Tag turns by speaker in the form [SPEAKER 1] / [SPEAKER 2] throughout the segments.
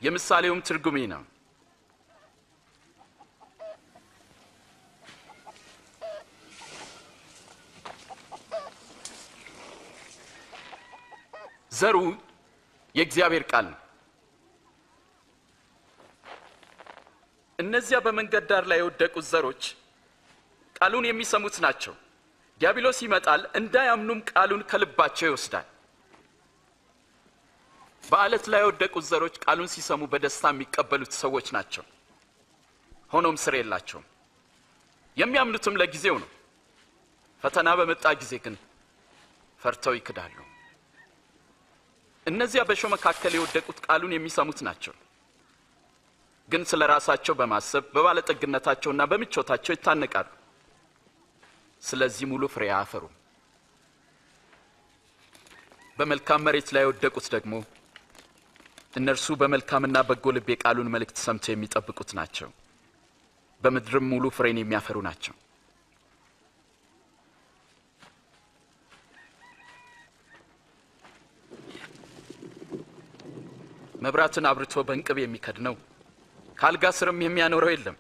[SPEAKER 1] የምሳሌውም ትርጉም ነው። ዘሩ የእግዚአብሔር ቃል ነው። እነዚያ በመንገድ ዳር ላይ የወደቁት ዘሮች ቃሉን የሚሰሙት ናቸው። ዲያብሎስ ይመጣል፣ እንዳያምኑም ቃሉን ከልባቸው ይወስዳል። በአለት ላይ የወደቁት ዘሮች ቃሉን ሲሰሙ በደስታ የሚቀበሉት ሰዎች ናቸው። ሆኖም ስር የላቸውም። የሚያምኑትም ለጊዜው ነው። ፈተና በመጣ ጊዜ ግን ፈርተው ይክዳሉ። እነዚያ በእሾህ መካከል የወደቁት ቃሉን የሚሰሙት ናቸው። ግን ስለ ራሳቸው በማሰብ በባለጠግነታቸውና በምቾታቸው ይታነቃሉ። ስለዚህ ሙሉ ፍሬ አያፈሩም። በመልካም መሬት ላይ የወደቁት ደግሞ እነርሱ በመልካምና በጎ ልብ የቃሉን መልእክት ሰምተው የሚጠብቁት ናቸው። በምድርም ሙሉ ፍሬን የሚያፈሩ ናቸው። መብራትን አብርቶ በእንቅብ የሚከድነው ካልጋ ስርም የሚያኖረው የለም፣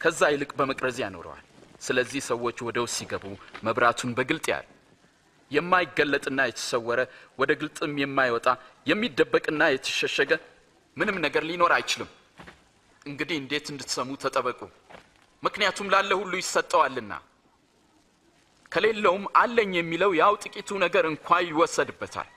[SPEAKER 1] ከዛ ይልቅ በመቅረዝ ያኖረዋል። ስለዚህ ሰዎች ወደ ውስጥ ሲገቡ መብራቱን በግልጥ ያያል። የማይገለጥና የተሰወረ ወደ ግልጥም የማይወጣ የሚደበቅና የተሸሸገ ምንም ነገር ሊኖር አይችልም። እንግዲህ እንዴት እንድትሰሙ ተጠበቁ፣ ምክንያቱም ላለ ሁሉ ይሰጠዋልና፣ ከሌለውም አለኝ የሚለው ያው ጥቂቱ ነገር እንኳን ይወሰድበታል።